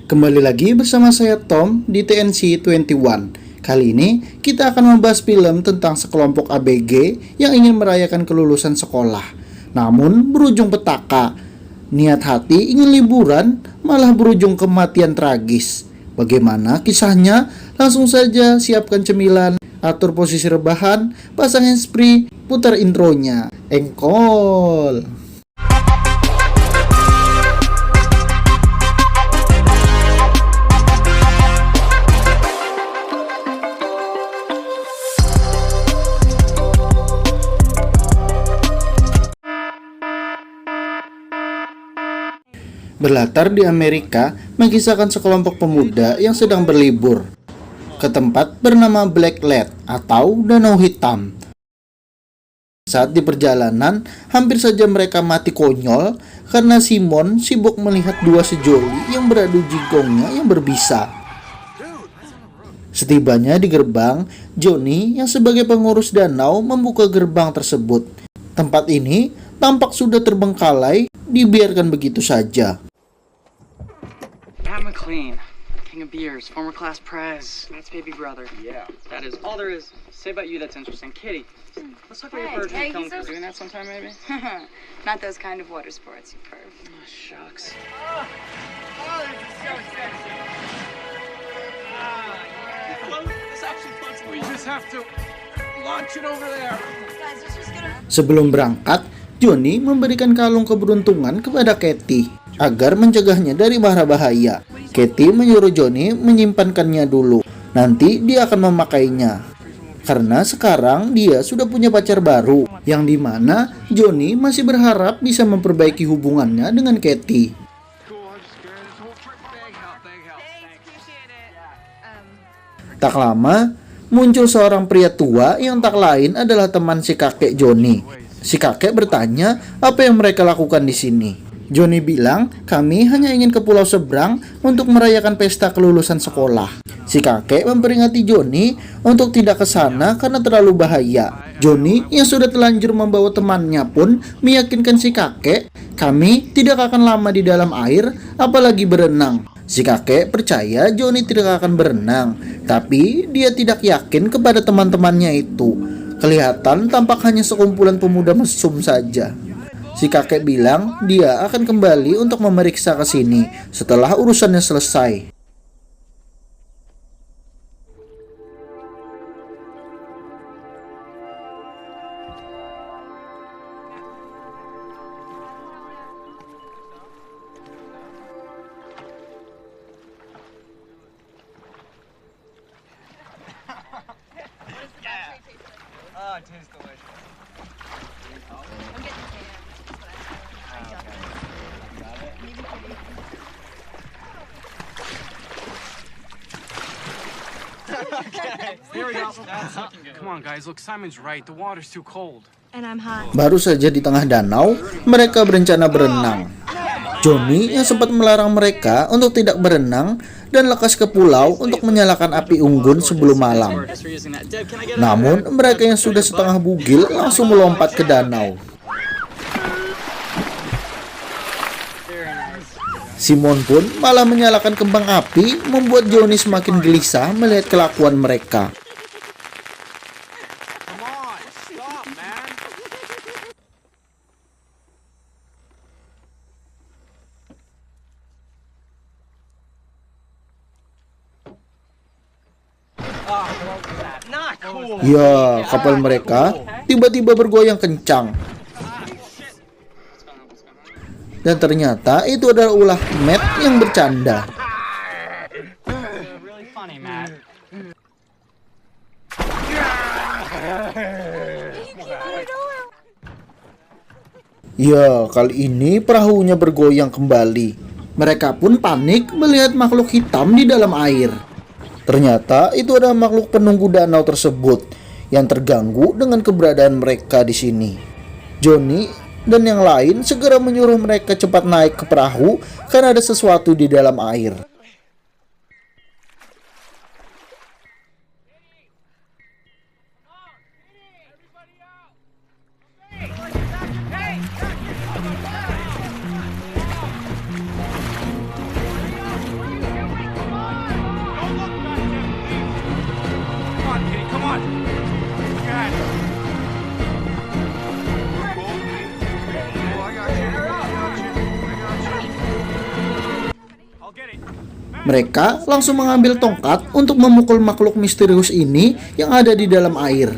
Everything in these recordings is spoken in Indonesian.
Kembali lagi bersama saya Tom di TNC 21. Kali ini kita akan membahas film tentang sekelompok ABG yang ingin merayakan kelulusan sekolah. Namun berujung petaka. Niat hati ingin liburan malah berujung kematian tragis. Bagaimana kisahnya? Langsung saja siapkan cemilan, atur posisi rebahan, pasang handsfree, putar intronya. Engkol. Berlatar di Amerika, mengisahkan sekelompok pemuda yang sedang berlibur ke tempat bernama Black Lake atau Danau Hitam. Saat di perjalanan, hampir saja mereka mati konyol karena Simon sibuk melihat dua sejoli yang beradu jigongnya yang berbisa. Setibanya di gerbang, Johnny yang sebagai pengurus danau membuka gerbang tersebut. Tempat ini tampak sudah terbengkalai, dibiarkan begitu saja. Matt McLean, king of beers, former class prez, Matt's baby brother. Yeah, that is all there is to say about you that's interesting. Kitty, let's talk about your perv. Hey, Come for doing that sometime, maybe? Not those kind of water sports, you perv. Oh, shucks. This actually floats. We just have to launch it over there. Guys, this was gonna... Sebelum berangkat, Johnny memberikan kalung keberuntungan kepada Katie agar mencegahnya dari bahaya. Katie menyuruh Johnny menyimpankannya dulu. Nanti dia akan memakainya. Karena sekarang dia sudah punya pacar baru, yang dimana Johnny masih berharap bisa memperbaiki hubungannya dengan Katie. Tak lama, muncul seorang pria tua yang tak lain adalah teman si kakek Johnny. Si kakek bertanya apa yang mereka lakukan di sini. Johnny bilang, kami hanya ingin ke pulau seberang untuk merayakan pesta kelulusan sekolah. Si kakek memperingati Johnny untuk tidak ke sana karena terlalu bahaya. Johnny yang sudah telanjur membawa temannya pun meyakinkan si kakek, kami tidak akan lama di dalam air, apalagi berenang. Si kakek percaya Johnny tidak akan berenang, tapi dia tidak yakin kepada teman-temannya itu. Kelihatan tampak hanya sekumpulan pemuda mesum saja. Si kakek bilang dia akan kembali untuk memeriksa ke sini setelah urusannya selesai. Oh, it tastes delicious. I'm getting tan. Here we go. That's looking good. Come on, guys. Look, Simon's right. The water's too cold. And I'm hot. Baru saja di tengah danau, mereka berencana berenang. Johnny yang sempat melarang mereka untuk tidak berenang dan lekas ke pulau untuk menyalakan api unggun sebelum malam. Namun, mereka yang sudah setengah bugil langsung melompat ke danau. Simon pun malah menyalakan kembang api, membuat Johnny semakin gelisah melihat kelakuan mereka. Come on, stop, man. Not cool. Ya, kapal mereka tiba-tiba bergoyang kencang. Dan ternyata itu adalah ulah Matt yang bercanda. Really funny, Matt. Ya, kali ini perahunya bergoyang kembali. Mereka pun panik melihat makhluk hitam di dalam air. Ternyata itu adalah makhluk penunggu danau tersebut yang terganggu dengan keberadaan mereka di sini. Johnny dan yang lain segera menyuruh mereka cepat naik ke perahu karena ada sesuatu di dalam air. Mereka langsung mengambil tongkat untuk memukul makhluk misterius ini yang ada di dalam air.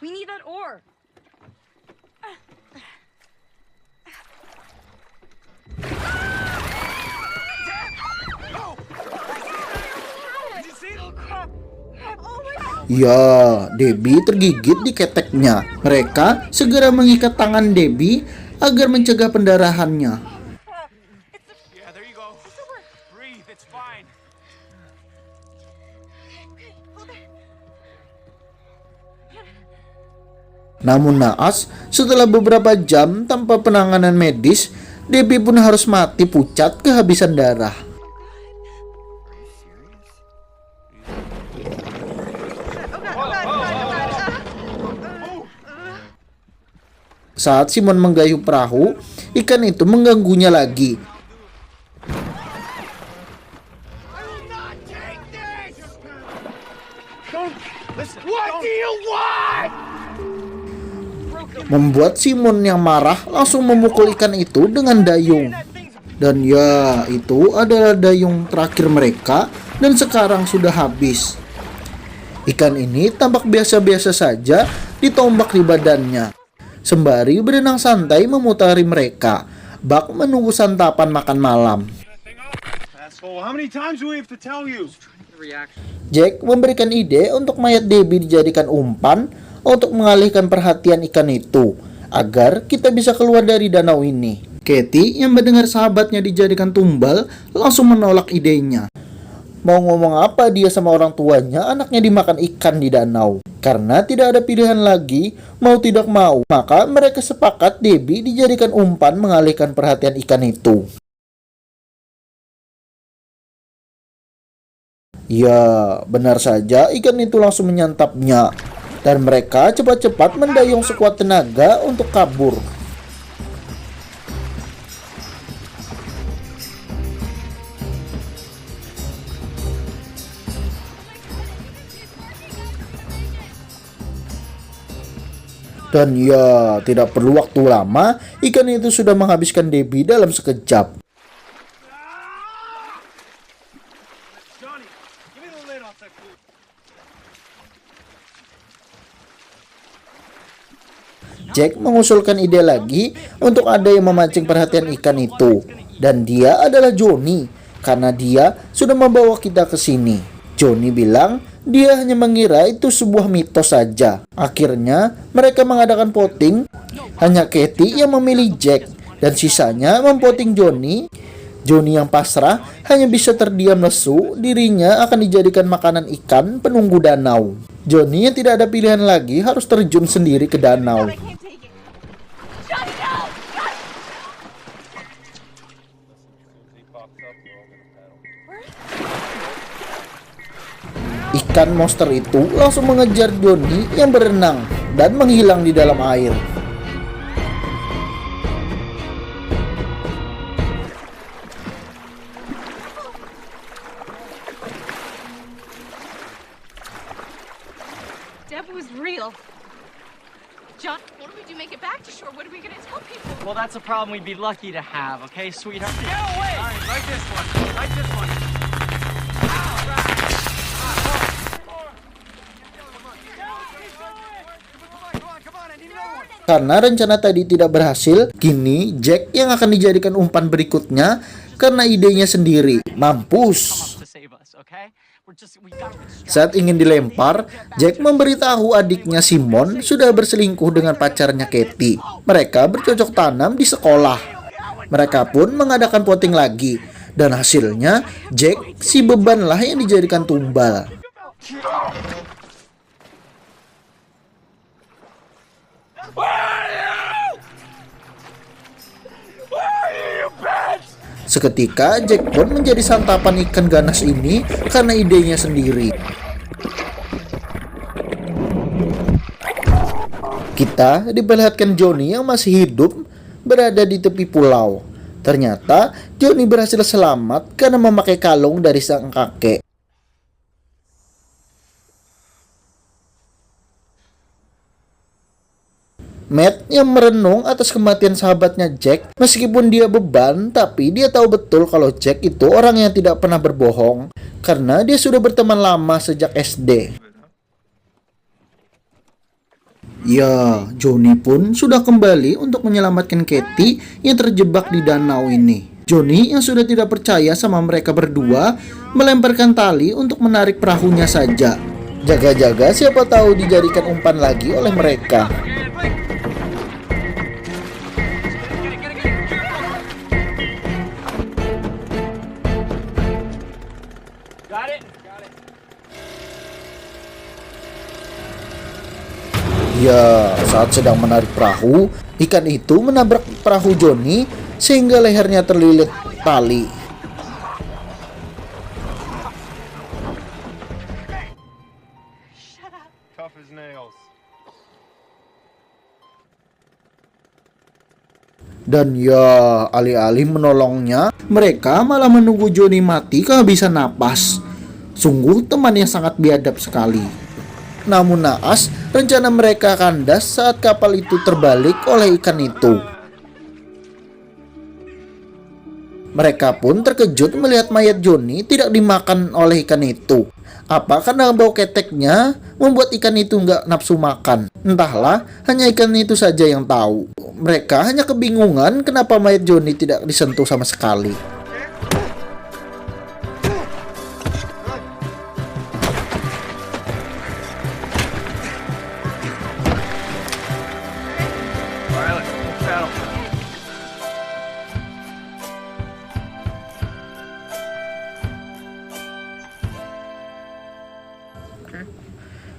We need that ore. Ya, Debbie tergigit di keteknya. Mereka segera mengikat tangan Debbie agar mencegah pendarahannya. Yeah, there you go. Breathe, it's fine. Namun naas, setelah beberapa jam tanpa penanganan medis, Debbie pun harus mati pucat kehabisan darah. Saat Simon menggayuh perahu, ikan itu mengganggunya lagi. What do you want? Membuat Simon yang marah langsung memukul ikan itu dengan dayung. Dan ya, itu adalah dayung terakhir mereka dan sekarang sudah habis. Ikan ini tampak biasa-biasa saja ditombak di badannya. Sembari berenang santai memutari mereka, bak menunggu santapan makan malam. Asshole, how many times do we have to tell you? Jack memberikan ide untuk mayat Debbie dijadikan umpan untuk mengalihkan perhatian ikan itu, agar kita bisa keluar dari danau ini. Katie yang mendengar sahabatnya dijadikan tumbal langsung menolak idenya. Mau ngomong apa dia sama orang tuanya anaknya dimakan ikan di danau? Karena tidak ada pilihan lagi, mau tidak mau, maka mereka sepakat Debbie dijadikan umpan mengalihkan perhatian ikan itu. Ya, benar saja ikan itu langsung menyantapnya. Dan mereka cepat-cepat mendayung sekuat tenaga untuk kabur. Dan ya, tidak perlu waktu lama, ikan itu sudah menghabiskan Debbie dalam sekejap. Johnny, give me the lid off that food. Jack mengusulkan ide lagi untuk ada yang memancing perhatian ikan itu. Dan dia adalah Johnny, karena dia sudah membawa kita ke sini. Johnny bilang dia hanya mengira itu sebuah mitos saja. Akhirnya mereka mengadakan voting. Hanya Katie yang memilih Jack dan sisanya memvoting Johnny. Johnny yang pasrah hanya bisa terdiam lesu, dirinya akan dijadikan makanan ikan penunggu danau. Johnny yang tidak ada pilihan lagi harus terjun sendiri ke danau. Ikan monster itu langsung mengejar Johnny yang berenang dan menghilang di dalam air. Deb was real. John, what do we do? Make it back to shore? What are we gonna tell people? Well, that's a problem we'd be lucky to have, okay, sweetheart? Get away! All right, like this one. Like this one. Karena rencana tadi tidak berhasil, kini Jack yang akan dijadikan umpan berikutnya karena idenya sendiri. Mampus. To save us, okay? We gotta get Saat ingin dilempar, Jack memberitahu adiknya Simon sudah berselingkuh dengan pacarnya Katie. Mereka bercocok tanam di sekolah. Mereka pun mengadakan voting lagi. Dan hasilnya, Jack si bebanlah yang dijadikan tumbal. Seketika Jack pun menjadi santapan ikan ganas ini karena idenya sendiri. Kita diperlihatkan Johnny yang masih hidup berada di tepi pulau. Ternyata Johnny berhasil selamat karena memakai kalung dari sang kakek. Matt yang merenung atas kematian sahabatnya Jack, meskipun dia beban, tapi dia tahu betul kalau Jack itu orang yang tidak pernah berbohong, karena dia sudah berteman lama sejak SD. Ya, Johnny pun sudah kembali untuk menyelamatkan Katie yang terjebak di danau ini. Johnny yang sudah tidak percaya sama mereka berdua, melemparkan tali untuk menarik perahunya saja. Jaga-jaga siapa tahu dijadikan umpan lagi oleh mereka. Ya, saat sedang menarik perahu, ikan itu menabrak perahu Johnny sehingga lehernya terlilit tali. Tough as nails. Dan ya, alih-alih menolongnya, mereka malah menunggu Johnny mati kehabisan napas. Sungguh teman yang sangat biadab sekali. Namun naas, rencana mereka kandas saat kapal itu terbalik oleh ikan itu. Mereka pun terkejut melihat mayat Johnny tidak dimakan oleh ikan itu. Apa karena bau keteknya membuat ikan itu nggak nafsu makan? Entahlah, hanya ikan itu saja yang tahu. Mereka hanya kebingungan kenapa mayat Johnny tidak disentuh sama sekali. Violet, let's battle.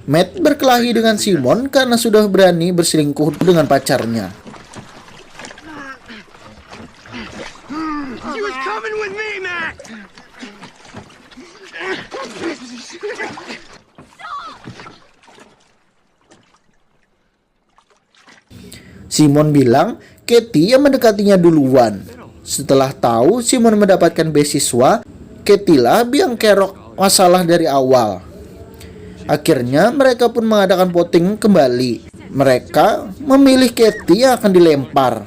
Matt berkelahi dengan Simon karena sudah berani berselingkuh dengan pacarnya. She was coming with me, Matt! Simon bilang Katie yang mendekatinya duluan. Setelah tahu Simon mendapatkan beasiswa, Katie lah yang kerok masalah dari awal. Akhirnya mereka pun mengadakan voting kembali. Mereka memilih Katie yang akan dilempar.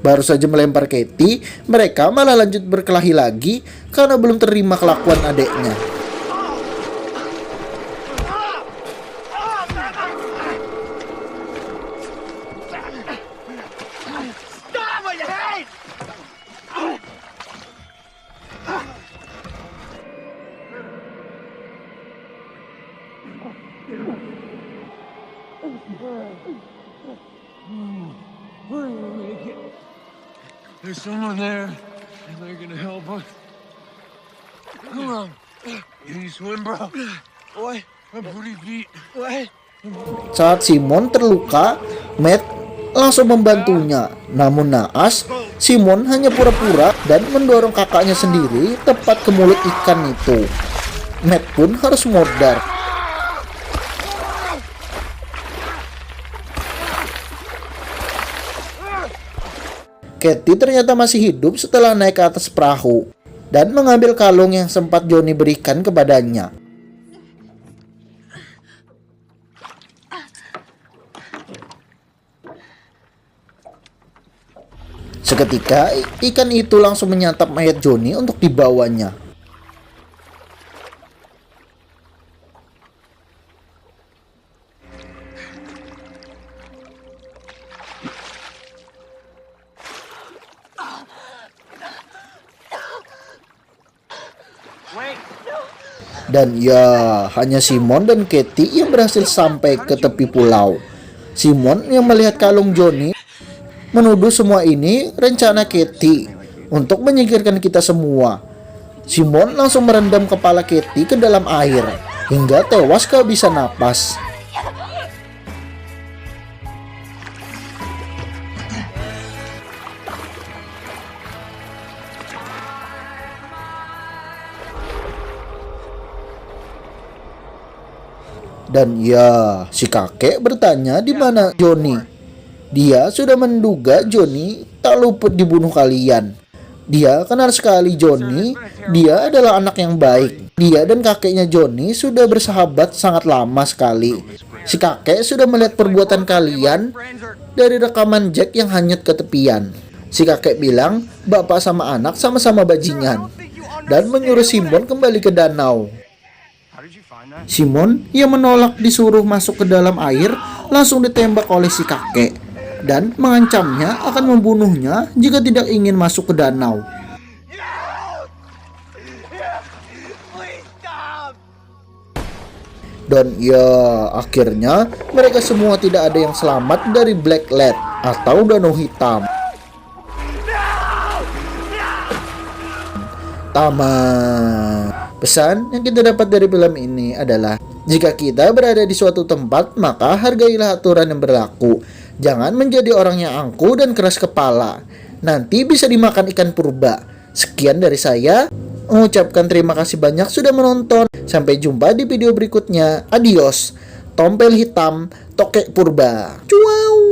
Baru saja melempar Katie, mereka malah lanjut berkelahi lagi karena belum terima kelakuan adeknya. Stop what you hate! There's someone there, and they're gonna help us. Come on. Can you swim, bro? What? I'm pretty beat. What? Saat Simon terluka, Matt langsung membantunya. Namun naas, Simon hanya pura-pura dan mendorong kakaknya sendiri tepat ke mulut ikan itu. Matt pun harus modar. Katie ternyata masih hidup setelah naik ke atas perahu dan mengambil kalung yang sempat Johnny berikan kepadanya. Seketika, ikan itu langsung menyantap mayat Johnny untuk dibawanya. Dan ya, hanya Simon dan Katie yang berhasil sampai ke tepi pulau. Simon yang melihat kalung Johnny menuduh semua ini rencana Katie untuk menyingkirkan kita semua. Simon langsung merendam kepala Katie ke dalam air hingga tewas kehabisan napas. Dan ya, si kakek bertanya di mana Johnny. Dia sudah menduga Johnny tak luput dibunuh kalian. Dia kenal sekali Johnny, dia adalah anak yang baik. Dia dan kakeknya Johnny sudah bersahabat sangat lama sekali. Si kakek sudah melihat perbuatan kalian dari rekaman Jack yang hanyut ke tepian. Si kakek bilang, bapak sama anak sama-sama bajingan, dan menyuruh Simon kembali ke danau. Simon yang menolak disuruh masuk ke dalam air langsung ditembak oleh si kakek dan mengancamnya akan membunuhnya jika tidak ingin masuk ke danau. Dan ya, akhirnya mereka semua tidak ada yang selamat dari Black Lad atau Danau Hitam. Tamat. Pesan yang kita dapat dari film ini adalah, jika kita berada di suatu tempat, maka hargailah aturan yang berlaku. Jangan menjadi orang yang angkuh dan keras kepala. Nanti bisa dimakan ikan purba. Sekian dari saya. Mengucapkan terima kasih banyak sudah menonton. Sampai jumpa di video berikutnya. Adios. Tompel hitam, tokek purba. Cuau.